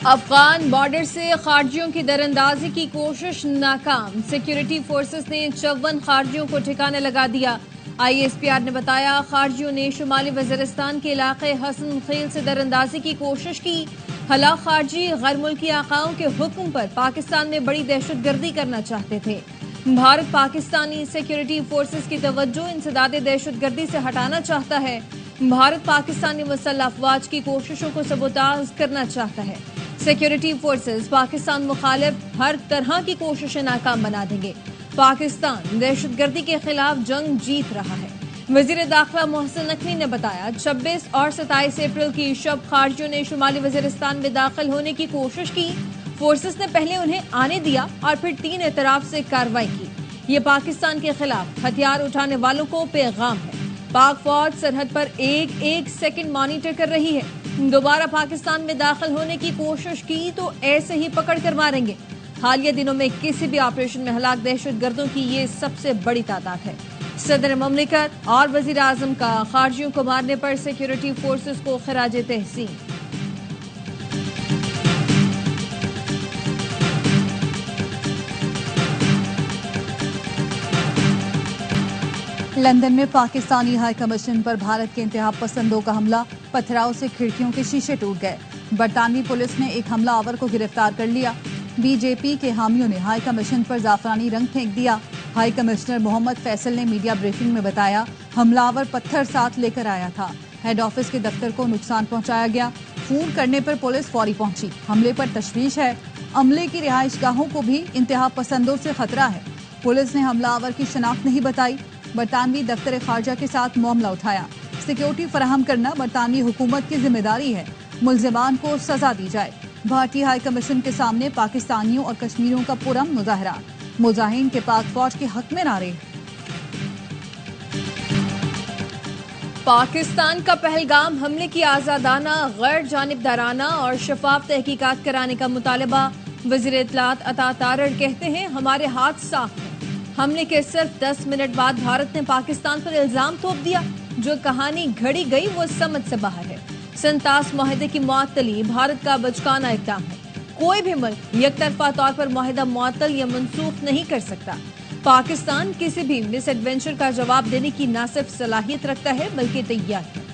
Afghan border سے خارجیوں کی دراندازی کی کوشش ناکام، سیکیورٹی فورسز نے 54 خارجیوں کو ٹھکانے لگا دیا۔ آئی ایس پی آر نے بتایا خارجیوں نے شمالی وزیرستان کے علاقے حسن خیل سے دراندازی کی کوشش کی۔ ہلاک خارجی غیر ملکی آقاؤں کے حکم پر پاکستان میں بڑی دہشت گردی کرنا چاہتے تھے۔ بھارت پاکستانی سیکیورٹی فورسز کی توجہ انسداد دہشت گردی سے ہٹانا چاہتا ہے۔ بھارت پاکستانی مسلح افواج کی کوششوں کو سبوتاژ کرنا چاہتا ہے۔ سیکیورٹی فورسز پاکستان مخالف ہر طرح کی کوششیں ناکام بنا دیں گے۔ پاکستان دہشت گردی کے خلاف جنگ جیت رہا ہے۔ وزیر داخلہ محسن نقوی نے بتایا 26 اور 27 اپریل کی شب خارجیوں نے شمالی وزیرستان میں داخل ہونے کی کوشش کی۔ فورسز نے پہلے انہیں آنے دیا اور پھر 3 اطراف سے کارروائی کی۔ یہ پاکستان کے خلاف ہتھیار اٹھانے والوں کو پیغام ہے۔ پاک فوج سرحد پر ایک سیکنڈ مانیٹر کر رہی ہے۔ دوبارہ پاکستان میں داخل ہونے کی کوشش کی تو ایسے ہی پکڑ کر ماریں گے۔ حالیہ دنوں میں کسی بھی آپریشن میں ہلاک دہشت گردوں کی یہ سب سے بڑی تعداد ہے۔ صدر مملکت اور وزیر اعظم کا خارجیوں کو مارنے پر سیکیورٹی فورسز کو خراج تحسین۔ لندن میں پاکستانی ہائی کمیشن پر بھارت کے انتہا پسندوں کا حملہ، پتھراؤ سے کھڑکیوں کے شیشے ٹوٹ گئے۔ برطانوی پولیس نے ایک حملہ آور کو گرفتار کر لیا۔ بی جے پی کے حامیوں نے ہائی کمیشن پر زعفرانی رنگ پھینک دیا۔ ہائی کمشنر محمد فیصل نے میڈیا بریفنگ میں بتایا حملہ آور پتھر ساتھ لے کر آیا تھا۔ ہیڈ آفس کے دفتر کو نقصان پہنچایا گیا۔ فون کرنے پر پولیس فوری پہنچی۔ حملے پر تشویش ہے۔ عملے کی رہائش گاہوں کو بھی انتہا پسندوں سے خطرہ ہے۔ پولیس نے حملہ آور کی شناخت نہیں بتائی۔ برطانوی دفتر خارجہ کے ساتھ معاملہ اٹھایا۔ سیکیورٹی فراہم کرنا برطانوی حکومت کی ذمہ داری ہے۔ ملزمان کو سزا دی جائے۔ بھارتی ہائی کمیشن کے سامنے پاکستانیوں اور کشمیریوں کا پرامن مظاہرہ۔ مظاہرین کے پاک فوج کے حق میں نعرے۔ پاکستان کا پہلگام حملے کی آزادانہ، غیر جانبدارانہ اور شفاف تحقیقات کرانے کا مطالبہ۔ وزیر اطلاعات عطا تارڑ کہتے ہیں ہمارے ہاتھ صاف ہیں۔ حملے کے صرف 10 منٹ بعد بھارت نے پاکستان پر الزام تھوپ دیا۔ جو کہانی گھڑی گئی وہ سمجھ سے باہر ہے۔ سنتاس معاہدے کی معطلی بھارت کا بچکانہ اقدام ہے۔ کوئی بھی ملک یک طرفہ طور پر معاہدہ معطل یا منسوخ نہیں کر سکتا۔ پاکستان کسی بھی مس ایڈوینچر کا جواب دینے کی نہ صرف صلاحیت رکھتا ہے بلکہ تیار ہے۔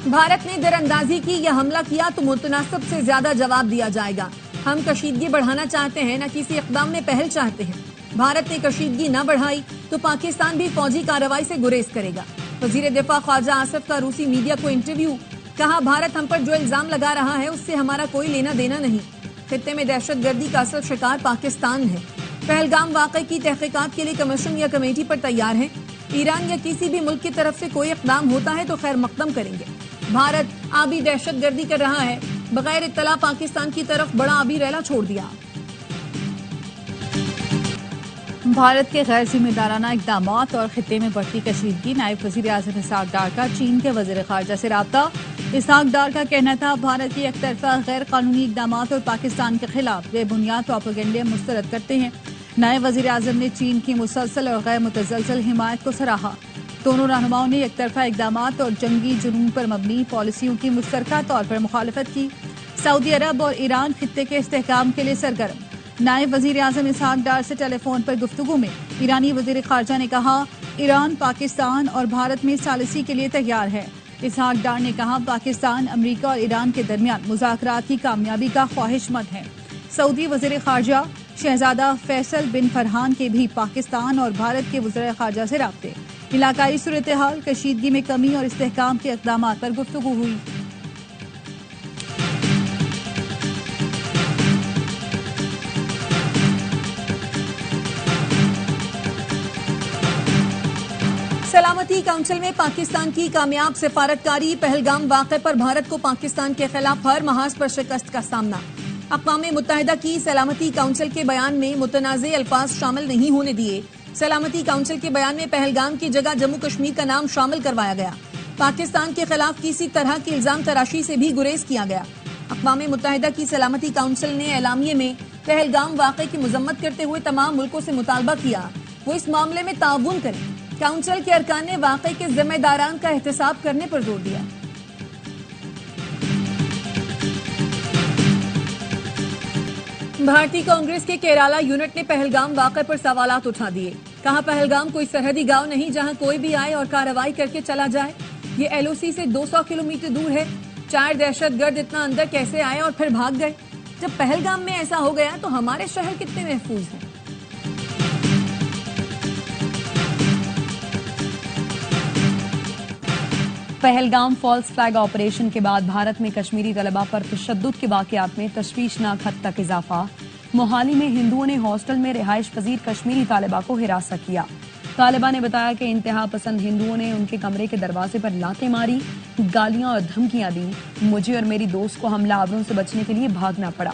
بھارت نے دراندازی کی یا حملہ کیا تو متناسب سے زیادہ جواب دیا جائے گا۔ ہم کشیدگی بڑھانا چاہتے ہیں، نہ کسی اقدام میں پہل چاہتے ہیں۔ بھارت نے کشیدگی نہ بڑھائی تو پاکستان بھی فوجی کارروائی سے گریز کرے گا۔ وزیر دفاع خواجہ آصف کا روسی میڈیا کو انٹرویو۔ کہا بھارت ہم پر جو الزام لگا رہا ہے اس سے ہمارا کوئی لینا دینا نہیں۔ خطے میں دہشت گردی کا اصل شکار پاکستان ہے۔ پہلگام واقعے کی تحقیقات کے لیے کمیشن یا کمیٹی پر تیار ہیں۔ ایران یا کسی بھی ملک کی طرف سے کوئی اقدام ہوتا ہے تو خیر مقدم کریں گے۔ بھارت آبی دہشت گردی کر رہا ہے۔ بغیر اطلاع پاکستان کی طرف بڑا آبی ریلا چھوڑ دیا۔ بھارت کے غیر ذمہ دارانہ اقدامات اور خطے میں بڑھتی کشیدگی، نائب وزیر اعظم اسحاق ڈار کا چین کے وزیر خارجہ سے رابطہ۔ اسحاق ڈار کا کہنا تھا بھارت کی یک طرفہ غیر قانونی اقدامات اور پاکستان کے خلاف بے بنیاد پروپیگنڈے مسترد کرتے ہیں۔ نائب وزیر اعظم نے چین کی مسلسل اور غیر متزلزل حمایت کو سراہا۔ دونوں رہنماؤں نے یک طرفہ اقدامات اور جنگی جنون پر مبنی پالیسیوں کی مشترکہ طور پر مخالفت کی۔ سعودی عرب اور ایران خطے کے استحکام کے لیے سرگرم۔ نائب وزیر اعظم اسحاق ڈار سے ٹیلی فون پر گفتگو میں ایرانی وزیر خارجہ نے کہا ایران پاکستان اور بھارت میں ثالثی کے لیے تیار ہے۔ اسحاق ڈار نے کہا پاکستان امریکہ اور ایران کے درمیان مذاکرات کی کامیابی کا خواہش مند ہے۔ سعودی وزیر خارجہ شہزادہ فیصل بن فرحان کے بھی پاکستان اور بھارت کے وزراء خارجہ سے رابطے۔ علاقائی صورتحال، کشیدگی میں کمی اور استحکام کے اقدامات پر گفتگو ہوئی۔ سلامتی کونسل میں پاکستان کی کامیاب سفارتکاری، پہلگام واقعے پر بھارت کو پاکستان کے خلاف ہر محاذ پر شکست کا سامنا۔ اقوام متحدہ کی سلامتی کونسل کے بیان میں متنازع الفاظ شامل نہیں ہونے دیے۔ سلامتی کونسل کے بیان میں پہلگام کی جگہ جموں کشمیر کا نام شامل کروایا گیا۔ پاکستان کے خلاف کسی طرح کی الزام تراشی سے بھی گریز کیا گیا۔ اقوام متحدہ کی سلامتی کونسل نے اعلامیے میں پہلگام واقعے کی مذمت کرتے ہوئے تمام ملکوں سے مطالبہ کیا وہ اس معاملے میں تعاون کریں۔ کونسل کے ارکان نے واقعے کے ذمہ داران کا احتساب کرنے پر زور دیا۔ بھارتی کانگریس کے کیرالا یونٹ نے پہلگام واقعے پر سوالات اٹھا دیے. کہا پہلگام کوئی سرحدی گاؤں نہیں جہاں کوئی بھی آئے اور کارروائی کر کے چلا جائے. یہ ایل او سی سے 200 کلومیٹر دور ہے. 4 دہشت گرد اتنا اندر کیسے آئے اور پھر بھاگ گئے؟ جب پہلگام میں ایسا ہو گیا تو ہمارے شہر کتنے محفوظ ہیں؟ پہلگام فالس فلیگ آپریشن کے بعد بھارت میں کشمیری طلبہ پر تشدد کے واقعات میں تشویشناک حد تک اضافہ. موہالی میں ہندوؤں نے ہاسٹل میں رہائش پذیر کشمیری طالبہ کو ہراساں کیا. طالبہ نے بتایا کہ انتہا پسند ہندوؤں نے ان کے کمرے کے دروازے پر لاتیں ماری، گالیاں اور دھمکیاں دیں. مجھے اور میری دوست کو حملہ آوروں سے بچنے کے لیے بھاگنا پڑا.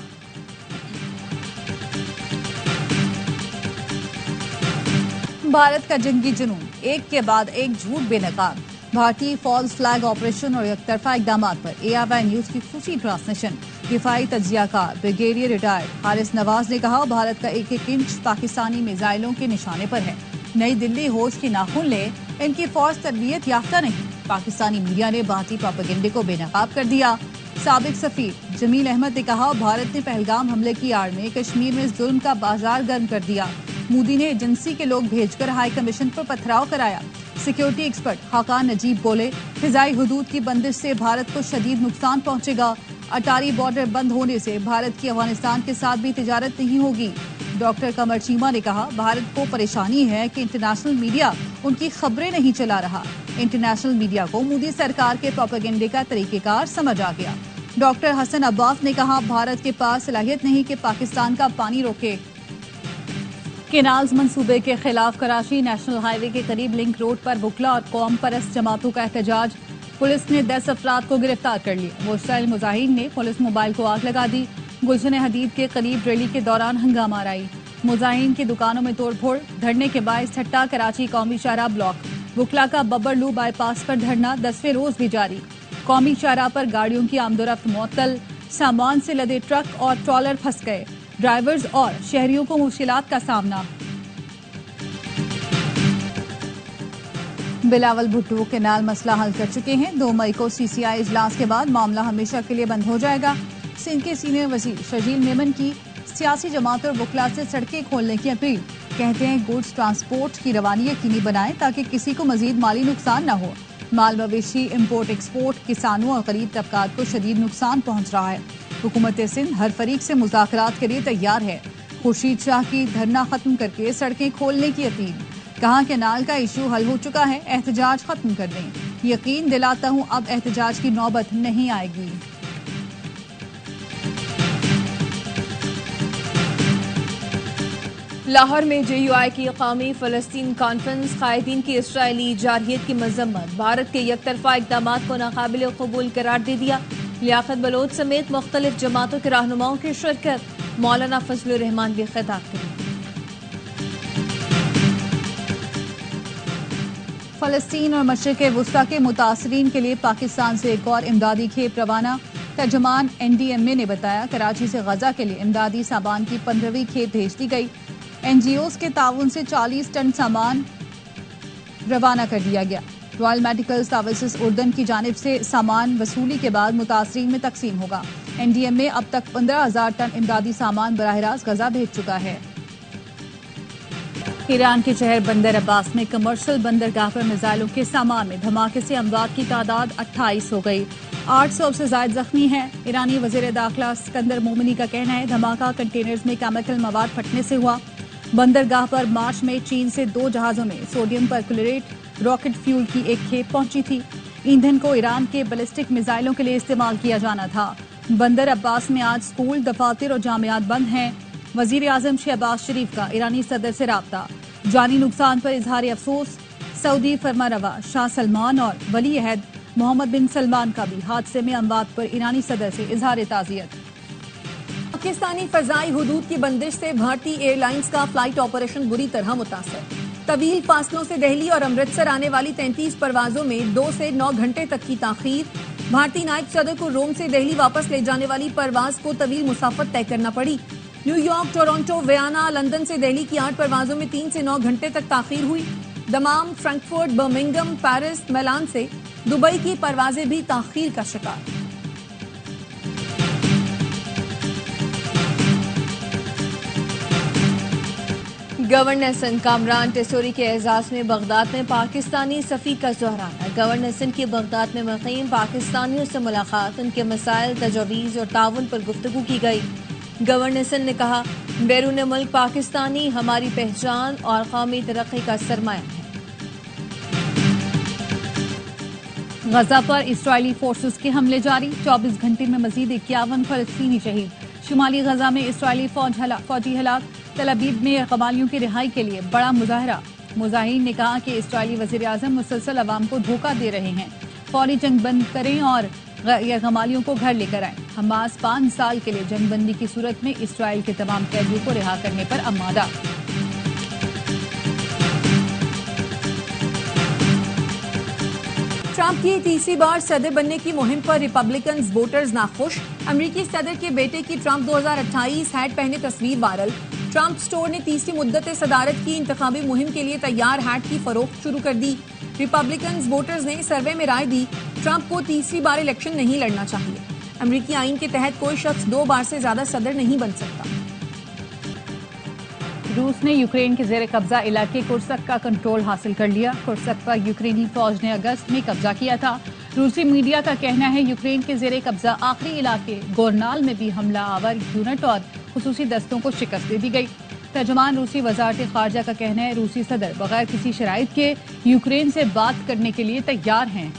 بھارت کا جنگی جنون، ایک کے بعد ایک جھوٹ بے نقاب. بھارتی فالس فلیگ آپریشن اور یک طرفہ اقدامات پر اے آر وائی نیوز کی خصوصی ٹرانسمیشن. دفاعی تجزیہ کار بریگیڈیئر ریٹائرڈ حارث نواز نے کہا بھارت کا ایک ایک انچ پاکستانی میزائلوں کے نشانے پر ہے. نئی دلی ہوش کی ناخن لے، ان کی فوج تربیت یافتہ نہیں. پاکستانی میڈیا نے بھارتی پروپیگنڈے کو بے نقاب کر دیا. سابق سفیر جمیل احمد نے کہا بھارت نے پہلگام حملے کی آڑ میں کشمیر میں ظلم کا بازار گرم کر دیا. مودی نے ایجنسی کے لوگ بھیج کر ہائی کمیشن پر پتھراؤ کرایا. سیکیورٹی ایکسپرٹ خاقان نجیب بولے فضائی حدود کی بندش سے بھارت کو شدید نقصان پہنچے گا. اٹاری بارڈر بند ہونے سے بھارت کی افغانستان کے ساتھ بھی تجارت نہیں ہوگی. ڈاکٹر قمر چیمہ نے کہا بھارت کو پریشانی ہے کہ انٹرنیشنل میڈیا ان کی خبریں نہیں چلا رہا. انٹرنیشنل میڈیا کو مودی سرکار کے پروپیگنڈے کا طریقہ کار سمجھ آ گیا. ڈاکٹر حسن عباس نے کہا بھارت کے پاس صلاحیت نہیں کہ پاکستان کا پانی روکے. کینالز منصوبے کے خلاف کراچی نیشنل ہائی وے کے قریب لنک روڈ پر وکلا اور قوم پرست جماعتوں کا احتجاج. پولیس نے 10 افراد کو گرفتار کر لیا. مشتعل مظاہرین نے پولیس موبائل کو آگ لگا دی. گلشن حدید کے قریب ریلی کے دوران ہنگامہ آرائی. مظاہرین کی دکانوں میں توڑ پھوڑ، دھرنے کے باعث ٹھٹا کراچی قومی شاہراہ بلاک. وکلا کا ببر لو بائی پاس پر دھرنا 10ویں روز بھی جاری. قومی شاہراہ پر گاڑیوں کی آمد و رفت معطل. سامان سے لدے ٹرک اور ٹرالر پھنس گئے. ڈرائیورز اور شہریوں کو مشکلات کا سامنا. بلاول بھٹو کینال مسئلہ حل کر چکے ہیں. 2 مئی کو سی سی آئی اجلاس کے بعد معاملہ ہمیشہ کے لیے بند ہو جائے گا. سندھ کے سینئر وزیر شرجیل میمن کی سیاسی جماعتوں اور وکلا سے سڑکیں کھولنے کی اپیل. کہتے ہیں گوڈز ٹرانسپورٹ کی روانی یقینی بنائیں تاکہ کسی کو مزید مالی نقصان نہ ہو. مال مویشی امپورٹ ایکسپورٹ کسانوں اور غریب طبقات کو شدید نقصان پہنچ رہا ہے. حکومت سندھ ہر فریق سے مذاکرات کے لیے تیار ہے. خورشید شاہ کی دھرنا ختم کر کے سڑکیں کھولنے کی اپیل. کہا کینال کا ایشو حل ہو چکا ہے، احتجاج ختم کر دیں. یقین دلاتا ہوں اب احتجاج کی نوبت نہیں آئے گی. لاہور میں جے یو آئی کی قومی فلسطین کانفرنس. قائدین کی اسرائیلی جارحیت کی مذمت. بھارت کے یک طرفہ اقدامات کو ناقابل قبول قرار دے دیا. لیاقت بلوچ سمیت مختلف جماعتوں کے رہنماؤں کی شرکت. مولانا فضل الرحمان بھی خطاب کریں. فلسطین اور مشرق وسطی کے متاثرین کے لیے پاکستان سے ایک اور امدادی کھیپ روانہ. ترجمان این ڈی ایم اے نے بتایا کراچی سے غزہ کے لیے امدادی سامان کی 15ویں کھیپ بھیج دی گئی. این جی اوز کے تعاون سے 40 ٹن سامان روانہ کر دیا گیا. رائل میڈیکل سروسز اردن کی جانب سے سامان وصولی کے بعد متاثرین میں تقسیم ہوگا. این ڈی ایم اے اب تک 15,000 ٹن امدادی سامان براہ راست غزہ بھیج چکا ہے. ایران کے شہر بندر عباس میں کمرشل بندرگاہ پر میزائلوں کے سامان میں دھماکے سے اموات کی تعداد 28 ہو گئی. 800 سے زائد زخمی ہیں. ایرانی وزیر داخلہ اسکندر مومنی کا کہنا ہے دھماکہ کنٹینرز میں کیمیکل مواد پھٹنے سے ہوا. بندرگاہ پر مارچ میں چین سے 2 جہازوں میں سوڈیم پرکلوریٹ راکٹ فیول کی ایک کھیپ پہنچی تھی. ایندھن کو ایران کے بیلسٹک میزائلوں کے لیے استعمال کیا جانا تھا. بندر عباس میں آج سکول، دفاتر اور جامعات بند ہیں. وزیر اعظم شہباز شریف کا ایرانی صدر سے رابطہ. جانی نقصان پر اظہار افسوس. سعودی فرمانروا شاہ سلمان اور ولی عہد محمد بن سلمان کا بھی حادثے میں اموات پر ایرانی صدر سے اظہار تعزیت. پاکستانی فضائی حدود کی بندش سے بھارتی ایئر لائنز کا فلائٹ آپریشن بری طرح متاثر. طویل فاصلوں سے دہلی اور امرتسر آنے والی 33 پروازوں میں 2 سے 9 گھنٹے تک کی تاخیر. بھارتی نائب صدر کو روم سے دہلی واپس لے جانے والی پرواز کو طویل مسافت طے کرنا پڑی. New York, Toronto, Vienna, London سے دہلی کی 8 پروازوں میں 3 سے 9 گھنٹے تک تاخیر ہوئی. دمام، فرینکفرٹ، برمنگھم، پیرس، میلان سے دبئی کی پروازیں بھی تاخیر کا شکار. گورنر سندھ کامران ٹیسوری کے اعزاز میں بغداد میں پاکستانی سفیر کا سہرانہ. گورنر سندھ کی بغداد میں مقیم پاکستانیوں سے ملاقات، ان کے مسائل، تجاویز اور تعاون پر گفتگو کی گئی. گورنر سندھ نے کہا، بیرون ملک پاکستانی ہماری پہچان اور قومی ترقی کا سرمایہ ہے. غزہ پر اسرائیلی فورسز کے حملے جاری، 24 گھنٹے میں مزید 51 فلسطینی شہید. شمالی غزہ میں اسرائیلی فوجی ہلاک. تل ابیب میں قبائلیوں کی رہائی کے لیے بڑا مظاہرہ. مظاہرین نے کہا کہ اسرائیلی وزیر اعظم مسلسل عوام کو دھوکہ دے رہے ہیں. فوری جنگ بند کریں اور غمالیوں کو گھر لے کر آئیں. حماس 5 سال کے لیے جنگ بندی کی صورت میں اسرائیل کے تمام قیدیوں کو رہا کرنے پر آمادہ. ٹرمپ کی تیسری بار صدر بننے کی مہم پر ریپبلکنز ووٹرز ناخوش. امریکی صدر کے بیٹے کی ٹرمپ 2028 ہیٹ پہنے تصویر وائرل. ٹرمپ سٹور نے تیسری مدت صدارت کی انتخابی مہم کے لیے تیار ہیٹ کی فروخت شروع کر دی. ریپبلکنز ووٹرز نے سروے میں رائے دی، ٹرمپ کو تیسری بار الیکشن نہیں لڑنا چاہیے. امریکی آئین کے تحت کوئی شخص 2 بار سے زیادہ صدر نہیں بن سکتا. روس نے یوکرین کے زیر قبضہ علاقے کرسک کا کنٹرول حاصل کر لیا. کرسک پر یوکرینی فوج نے اگست میں قبضہ کیا تھا. روسی میڈیا کا کہنا ہے یوکرین کے زیر قبضہ آخری علاقے گورنال میں بھی حملہ آور یونٹ اور خصوصی دستوں کو شکست دے دی گئی. ترجمان روسی وزارت خارجہ کا کہنا ہے روسی صدر بغیر کسی شرائط کے یوکرین سے بات کرنے کے لیے تیار ہیں.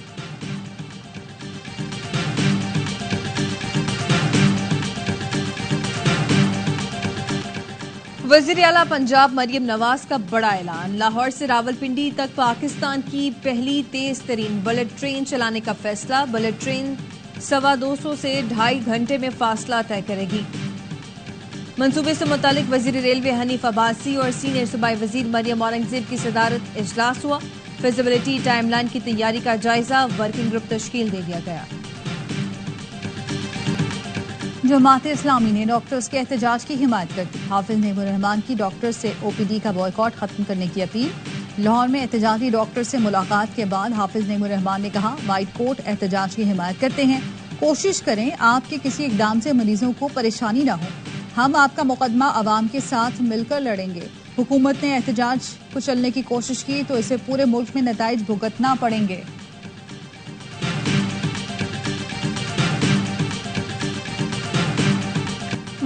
وزیر اعلیٰ پنجاب مریم نواز کا بڑا اعلان. لاہور سے راولپنڈی تک پاکستان کی پہلی تیز ترین بلٹ ٹرین چلانے کا فیصلہ. بلٹ ٹرین 250 سے 2.5 گھنٹے میں فاصلہ طے کرے گی. منصوبے سے متعلق وزیر ریلوے حنیف عباسی اور سینئر صوبائی وزیر مریم اورنگزیب کی صدارت اجلاس ہوا. فیزیبلٹی ٹائم لائن کی تیاری کا جائزہ، ورکنگ گروپ تشکیل دے دیا گیا. جماعت اسلامی نے ڈاکٹرز کے احتجاج کی حمایت کر دی. حافظ نعیم الرحمان کی ڈاکٹرز سے OPD کا بائیکاٹ ختم کرنے کی اپیل. لاہور میں احتجاجی ڈاکٹرز سے ملاقات کے بعد حافظ نعیم الرحمان نے کہا وائٹ کوٹ احتجاج کی حمایت کرتے ہیں. کوشش کریں آپ کے کسی اقدام سے مریضوں کو پریشانی نہ ہو. ہم آپ کا مقدمہ عوام کے ساتھ مل کر لڑیں گے. حکومت نے احتجاج کو چلنے کی کوشش کی تو اسے پورے ملک میں نتائج بھگتنا پڑیں گے.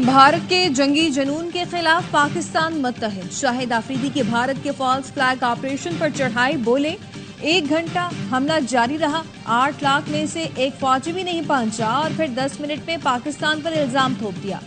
بھارت کے جنگی جنون کے خلاف پاکستان متحد. شاہد آفریدی کی بھارت کے فالس فلیگ آپریشن پر چڑھائی، بولے 1 گھنٹہ حملہ جاری رہا، 8 لاکھ میں سے ایک فوجی بھی نہیں پہنچا اور پھر 10 منٹ میں پاکستان پر الزام تھوپ دیا.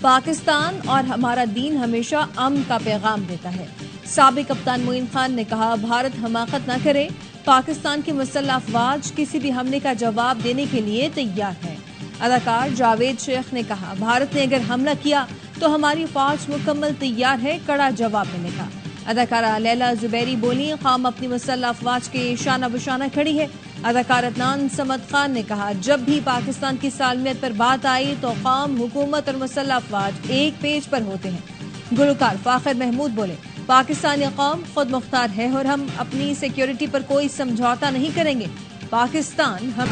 پاکستان اور ہمارا دین ہمیشہ امن کا پیغام دیتا ہے. سابق کپتان معین خان نے کہا بھارت حماقت نہ کرے، پاکستان کی مسلح افواج کسی بھی حملے کا جواب دینے کے لیے تیار ہے. اداکار جاوید شیخ نے کہا بھارت نے اگر حملہ کیا تو ہماری فوج مکمل تیار ہے کڑا جواب دینے کا. اداکارہ لیلا زبیری بولی قوم اپنی مسلح افواج کے شانہ بشانہ کھڑی ہے. اداکار عدنان سمد خان نے کہا جب بھی پاکستان کی سالمیت پر بات آئی تو قوم، حکومت اور مسلح افواج ایک پیج پر ہوتے ہیں. گلوکار فاخر محمود بولے پاکستانی قوم خود مختار ہے اور ہم اپنی سیکیورٹی پر کوئی سمجھوتا نہیں کریں گے. پاکستان ہم